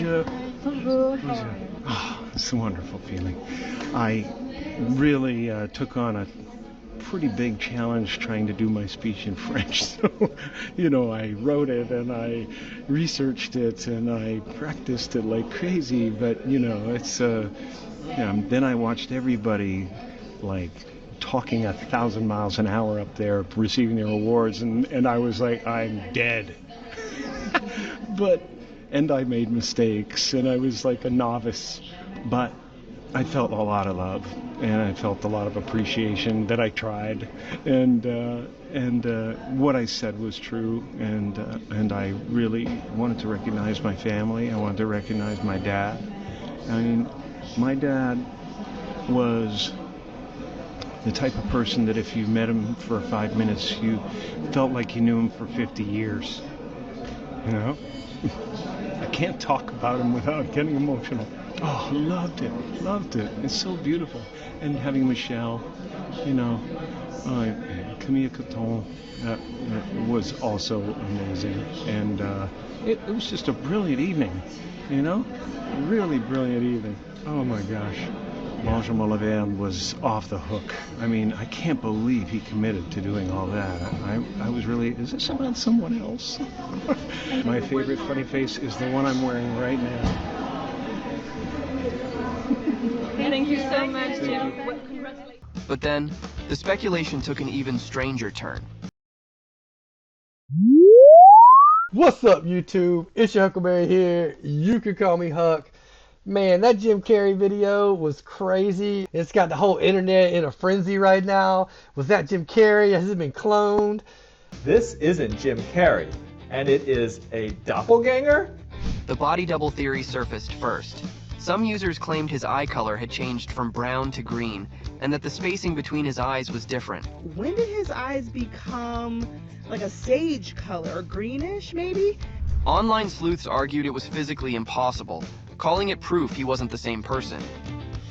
Bonjour. Bonjour. Bonjour. Oh, it's a wonderful feeling. I really took on a pretty big challenge trying to do my speech in French. So, I wrote it and I researched it and I practiced it like crazy. But, it's, then I watched everybody like talking 1,000 miles an hour up there receiving their awards. And I was like, I'm dead. And I made mistakes and I was like a novice. But I felt a lot of love, and I felt a lot of appreciation that I tried, and what I said was true, and I really wanted to recognize my family. I wanted to recognize my dad. I mean, my dad was the type of person that if you met him for 5 minutes, you felt like you knew him for 50 years. I can't talk about him without getting emotional. Oh, loved it. It's so beautiful. And having Michelle, Camille Coton, that was also amazing. And it was just a brilliant evening, really brilliant evening. Oh my gosh. Benjamin Laverne was off the hook. I mean, I can't believe he committed to doing all that. I was really, is this about someone else? My favorite funny face is the one I'm wearing right now. Thank you so much, Jim. But then, the speculation took an even stranger turn. What's up, YouTube? It's your Huckleberry here. You can call me Huck. Man, that Jim Carrey video was crazy. It's got the whole internet in a frenzy right now. Was that Jim Carrey? Has it been cloned? This isn't Jim Carrey, and it is a doppelganger? The body double theory surfaced first. Some users claimed his eye color had changed from brown to green, and that the spacing between his eyes was different. When did his eyes become like a sage color, greenish maybe? Online sleuths argued it was physically impossible, calling it proof he wasn't the same person.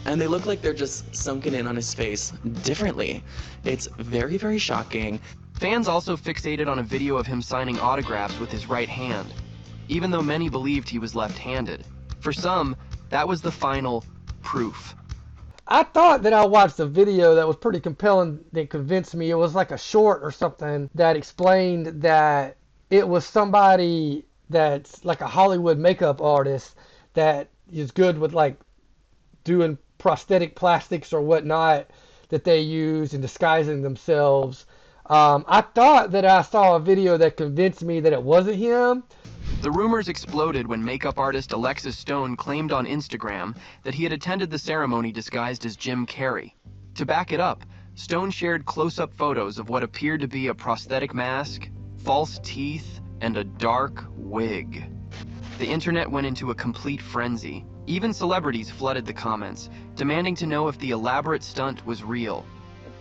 And they look like they're just sunken in on his face differently. It's very, very shocking. Fans also fixated on a video of him signing autographs with his right hand, even though many believed he was left-handed. For some, that was the final proof. I thought that I watched a video that was pretty compelling that convinced me. It was like a short or something that explained that it was somebody that's like a Hollywood makeup artist that is good with like doing prosthetic plastics or whatnot that they use in disguising themselves. I thought that I saw a video that convinced me that it wasn't him. The rumors exploded when makeup artist Alexis Stone claimed on Instagram that he had attended the ceremony disguised as Jim Carrey. To back it up, Stone shared close-up photos of what appeared to be a prosthetic mask, false teeth, and a dark wig. The internet went into a complete frenzy. Even celebrities flooded the comments, demanding to know if the elaborate stunt was real.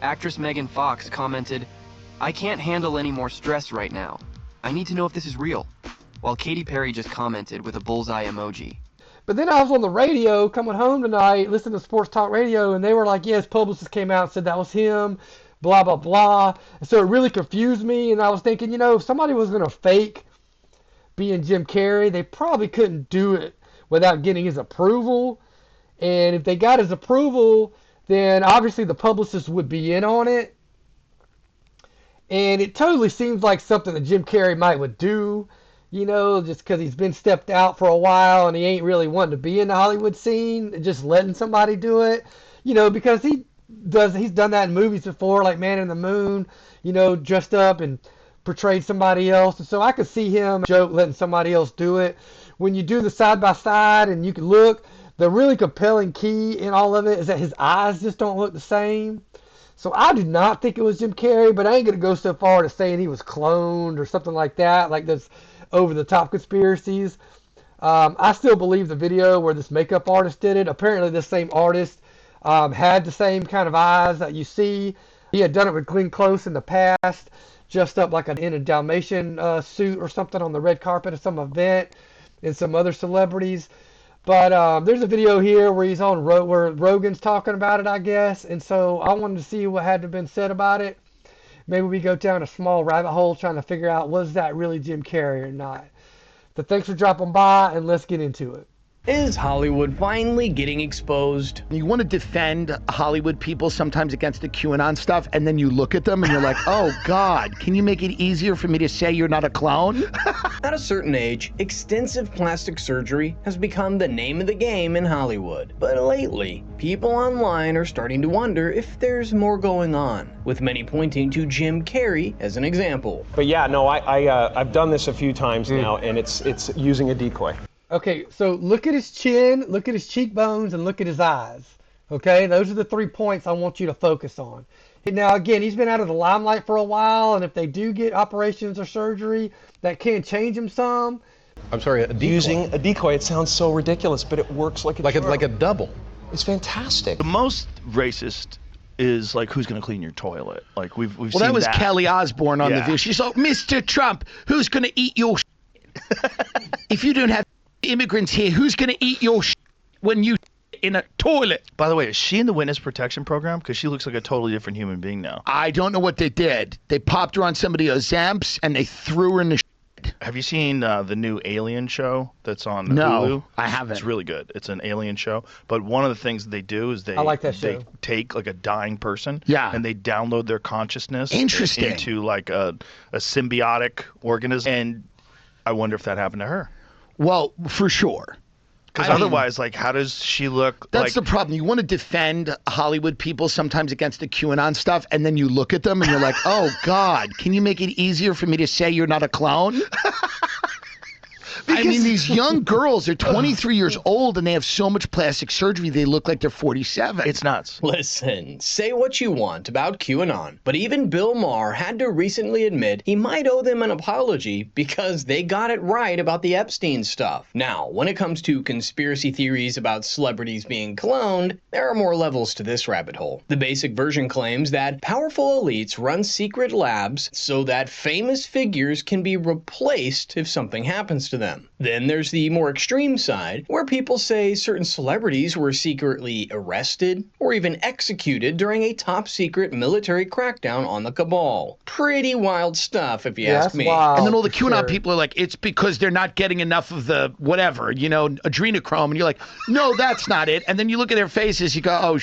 Actress Megan Fox commented, "I can't handle any more stress right now. I need to know if this is real." While Katy Perry just commented with a bullseye emoji. But then I was on the radio coming home tonight, listening to sports talk radio, and they were like, yes, publicist came out and said that was him, blah, blah, blah. And so it really confused me, and I was thinking, if somebody was going to fake being Jim Carrey, they probably couldn't do it without getting his approval. And if they got his approval, then obviously the publicist would be in on it. And it totally seems like something that Jim Carrey might would do. Just because he's been stepped out for a while and he ain't really wanting to be in the Hollywood scene, just letting somebody do it, because he's done that in movies before, like Man in the Moon, dressed up and portrayed somebody else. And so I could see him letting somebody else do it. When you do the side by side and you can look, the really compelling key in all of it is that his eyes just don't look the same. So I do not think it was Jim Carrey, but I ain't going to go so far to saying he was cloned or something like that, like this over-the-top conspiracies. I still believe the video where this makeup artist did it. Apparently this same artist had the same kind of eyes that you see. He had done it with Glenn Close in the past, dressed up like in a Dalmatian suit or something on the red carpet at some event, and some other celebrities. But there's a video here where he's on where Rogan's talking about it, I guess. And so I wanted to see what had to have been said about it. Maybe we go down a small rabbit hole trying to figure out, was that really Jim Carrey or not? So thanks for dropping by, and let's get into it. Is Hollywood finally getting exposed? You want to defend Hollywood people sometimes against the QAnon stuff, and then you look at them and you're like, oh God, can you make it easier for me to say you're not a clone? At a certain age, extensive plastic surgery has become the name of the game in Hollywood. But lately, people online are starting to wonder if there's more going on, with many pointing to Jim Carrey as an example. But yeah, no, I've done this a few times now, and it's using a decoy. Okay, so look at his chin, look at his cheekbones, and look at his eyes. Okay, those are the 3 points I want you to focus on. Now, again, he's been out of the limelight for a while, and if they do get operations or surgery, that can change him some. I'm sorry, a decoy. Using a decoy, it sounds so ridiculous, but it works like a double. It's fantastic. The most racist is like, who's going to clean your toilet? Like we've seen that. Well, that was Kelly Osbourne on the Yeah. video. She's like, Mr. Trump, who's going to eat your if you don't have immigrants here, who's going to eat your when you in a toilet? By the way, is she in the witness protection program? Because she looks like a totally different human being now. I don't know what they did. They popped her on somebody Ozemps and they threw her in the Have you seen the new Alien show that's on No, Hulu? I haven't. It's really good. It's an alien show. But one of the things that they do is I like that they show. take like a dying person Yeah. and they download their consciousness Interesting. into like a symbiotic organism. And I wonder if that happened to her. Well, for sure. Because I mean, otherwise, like, how does she look? that's like, the problem. You want to defend Hollywood people sometimes against the QAnon stuff, and then you look at them and you're like, oh God, can you make it easier for me to say you're not a clone? I mean, these young girls are 23 years old and they have so much plastic surgery they look like they're 47. It's nuts. Listen, say what you want about QAnon, but even Bill Maher had to recently admit he might owe them an apology because they got it right about the Epstein stuff. Now, when it comes to conspiracy theories about celebrities being cloned, there are more levels to this rabbit hole. The basic version claims that powerful elites run secret labs so that famous figures can be replaced if something happens to them. Then there's the more extreme side, where people say certain celebrities were secretly arrested or even executed during a top-secret military crackdown on the cabal. Pretty wild stuff, if you ask me. And then all the QAnon people are like, it's because they're not getting enough of the whatever, you know, adrenochrome. And you're like, no, that's not it. And then you look at their faces, you go, oh,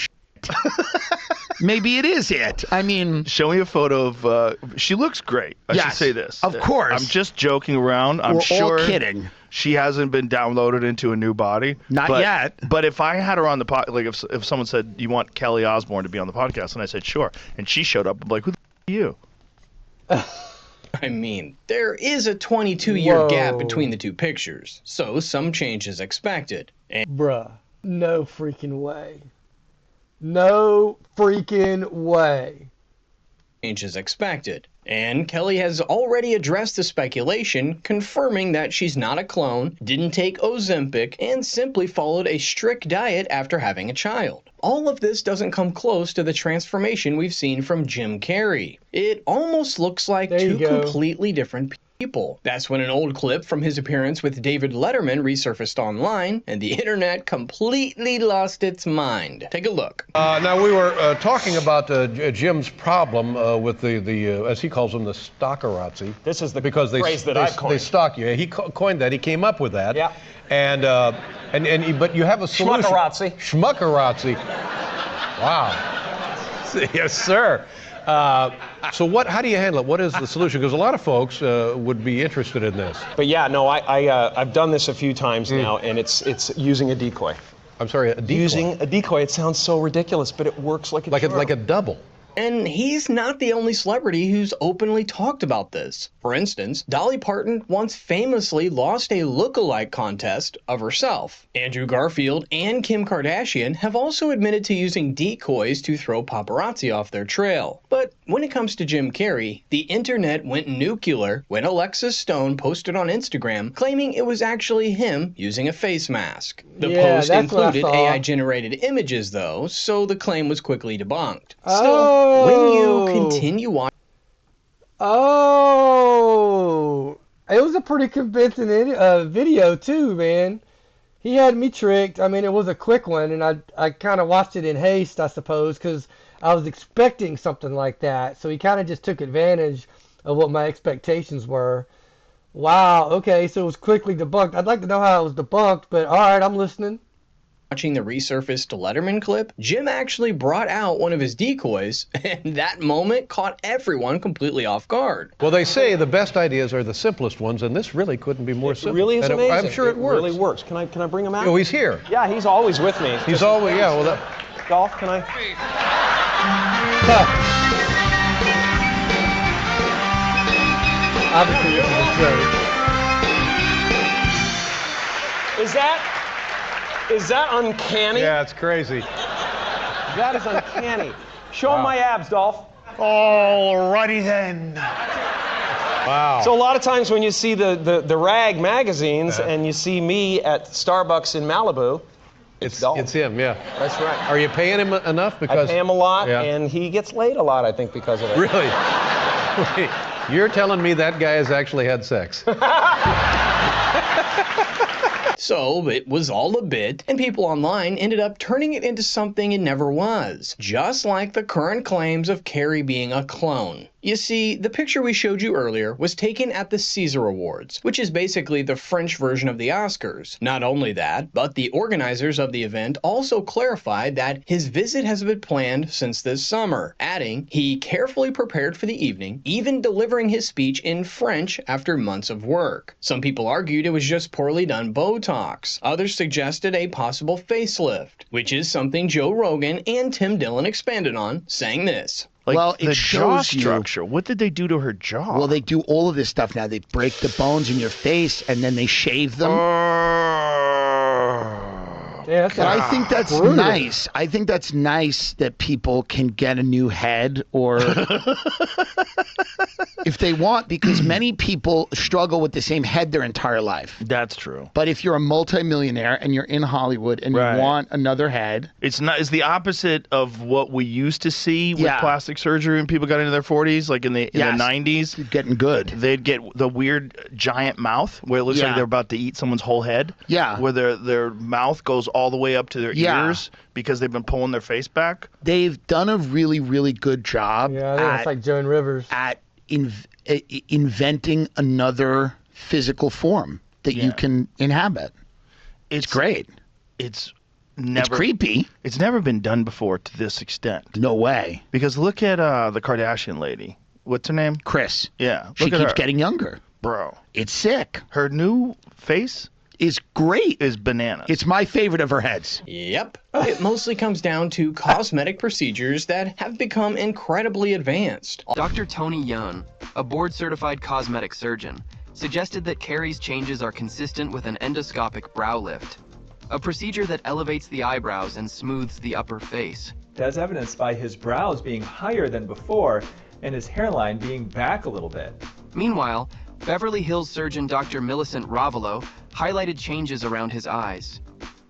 maybe it is it. I mean, show me a photo of. She looks great. I should say this. Of course. I'm just joking around. I'm We're sure. all kidding. She hasn't been downloaded into a new body. Not yet. But if I had her on the pod, like if someone said you want Kelly Osbourne to be on the podcast, and I said sure, and she showed up, I'm like, who the are you? I mean, there is a 22-year Whoa. gap between the two pictures, so some change is expected. And Bruh, no freaking way. No freaking way. change is expected. And Kelly has already addressed the speculation, confirming that she's not a clone, didn't take Ozempic, and simply followed a strict diet after having a child. All of this doesn't come close to the transformation we've seen from Jim Carrey. It almost looks like There you two go. completely different people. That's when an old clip from his appearance with David Letterman resurfaced online, and the internet completely lost its mind. Take a look. Now, we were talking about Jim's problem with the as he calls them, the stockerazzi. This is the because phrase that I've coined. They stalk you. He coined that. He came up with that. Yeah. But you have a solution. Schmuckerazzi. Schmuckerazzi. Wow. Yes, sir. So how do you handle it? What is the solution? Because a lot of folks would be interested in this. But yeah, no, I've done this a few times now, and it's using a decoy. I'm sorry, a decoy. Using a decoy, it sounds so ridiculous, but it works like a like a double. And he's not the only celebrity who's openly talked about this. For instance, Dolly Parton once famously lost a look-alike contest of herself. Andrew Garfield and Kim Kardashian have also admitted to using decoys to throw paparazzi off their trail. But when it comes to Jim Carrey, the internet went nuclear when Alexis Stone posted on Instagram claiming it was actually him using a face mask. The post that's what I included saw. AI-generated images, though, so the claim was quickly debunked. Still, when you continue watching... Oh, it was a pretty convincing video too, man. He had me tricked. I mean, it was a quick one, and I kind of watched it in haste, I suppose, because I was expecting something like that. So he kind of just took advantage of what my expectations were. Wow. Okay, so it was quickly debunked. I'd like to know how it was debunked, but all right, I'm listening. Watching the resurfaced Letterman clip, Jim actually brought out one of his decoys, and that moment caught everyone completely off guard. Well, they say the best ideas are the simplest ones, and this really couldn't be more simple. It really is and amazing. I'm sure it works. It really works. Can I bring him out? Oh, he's here. Yeah, he's always with me. He's always, yeah, well, that... Golf, can I? Obviously, this is a joke. Is that uncanny? Yeah, it's crazy. That is uncanny. Show him my abs, Dolph. Alrighty then. Wow. So a lot of times when you see the rag magazines and you see me at Starbucks in Malibu, it's Dolph. It's him, yeah. That's right. Are you paying him enough? Because I pay him a lot, yeah. and he gets laid a lot, I think, because of it. Really? Wait, you're telling me that guy has actually had sex? So it was all a bit, and people online ended up turning it into something it never was, just like the current claims of Carrey being a clone. You see, the picture we showed you earlier was taken at the Caesar Awards, which is basically the French version of the Oscars. Not only that, but the organizers of the event also clarified that his visit has been planned since this summer, adding he carefully prepared for the evening, even delivering his speech in French after months of work. Some people argued it was just poorly done Botox. Others suggested a possible facelift, which is something Joe Rogan and Tim Dillon expanded on, saying this. Like, well, it the jaw shows you. structure. What did they do to her jaw? Well, they do all of this stuff now. They break the bones in your face and then they shave them. Yeah, And I think that's brutal. nice. I think that's nice that people can get a new head or if they want, because many people struggle with the same head their entire life. That's true. But if you're a multimillionaire and you're in Hollywood and Right. you want another head, It's the opposite of what we used to see with Yeah. plastic surgery when people got into their 40s, like in the Yes. 90s. you're getting good. They'd get the weird giant mouth where it looks Yeah. like they're about to eat someone's whole head. Yeah. Where their mouth goes all the way up to their Yeah. ears because they've been pulling their face back. They've done a really, really good job Yeah, I think it's like Joan Rivers. at inventing another physical form that you Yeah. can inhabit. It's great. It's It's never creepy. It's never been done before to this extent. No way. Because look at the Kardashian lady. What's her name? Chris. Yeah. She Look at keeps her. getting younger. Bro. It's sick. Her new face Is great. is bananas. It's my favorite of her heads. Yep. It mostly comes down to cosmetic procedures that have become incredibly advanced. Dr. Tony Young, a board-certified cosmetic surgeon, suggested that Carrey's changes are consistent with an endoscopic brow lift, a procedure that elevates the eyebrows and smooths the upper face. As evidenced by his brows being higher than before and his hairline being back a little bit. Meanwhile, Beverly Hills surgeon Dr. Millicent Ravelo highlighted changes around his eyes.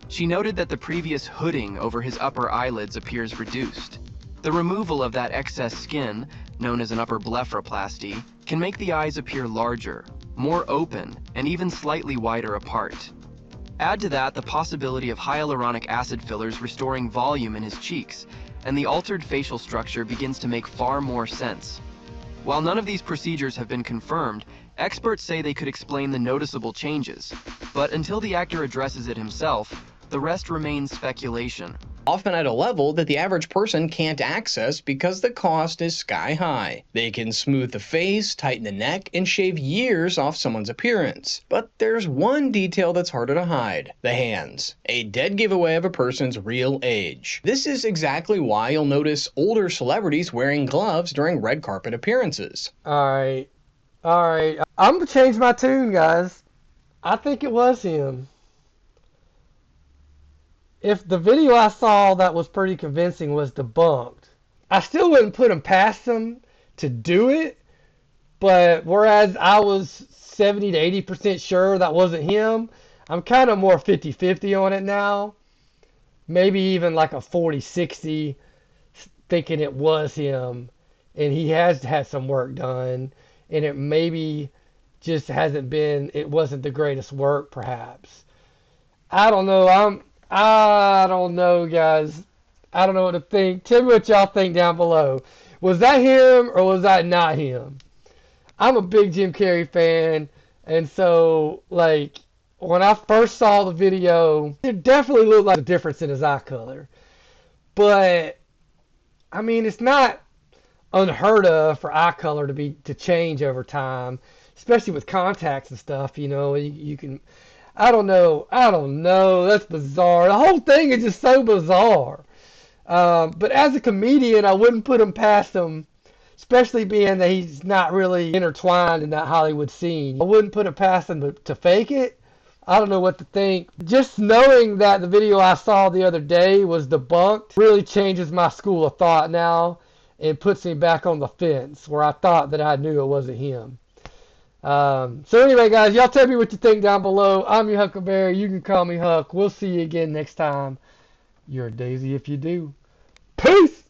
She noted that the previous hooding over his upper eyelids appears reduced. The removal of that excess skin, known as an upper blepharoplasty, can make the eyes appear larger, more open, and even slightly wider apart. Add to that the possibility of hyaluronic acid fillers restoring volume in his cheeks, and the altered facial structure begins to make far more sense. While none of these procedures have been confirmed, experts say they could explain the noticeable changes. But until the actor addresses it himself, the rest remains speculation. Often at a level that the average person can't access because the cost is sky high. They can smooth the face, tighten the neck, and shave years off someone's appearance. But there's one detail that's harder to hide: the hands. A dead giveaway of a person's real age. This is exactly why you'll notice older celebrities wearing gloves during red carpet appearances. All right. I'm going to change my tune, guys. I think it was him. If the video I saw that was pretty convincing was debunked, I still wouldn't put him past him to do it. But whereas I was 70 to 80% sure that wasn't him, I'm kind of more 50-50 on it now. Maybe even like a 40-60 thinking it was him. And he has had some work done. And it maybe just it wasn't the greatest work perhaps. I don't know. I don't know, guys. I don't know what to think. Tell me what y'all think down below. Was that him or was that not him? I'm a big Jim Carrey fan, And so, like, when I first saw the video, it definitely looked like a difference in his eye color. But, I mean, it's not unheard of for eye color to change over time, especially with contacts and stuff. You know, you can. I don't know. That's bizarre. The whole thing is just so bizarre. But as a comedian, I wouldn't put him past him, especially being that he's not really intertwined in that Hollywood scene. I wouldn't put it past him to fake it. I don't know what to think. Just knowing that the video I saw the other day was debunked really changes my school of thought now and puts me back on the fence where I thought that I knew it wasn't him. So anyway, guys, y'all tell me what you think down below. I'm your Huckleberry. You can call me Huck. We'll see you again next time. You're a daisy if you do. Peace!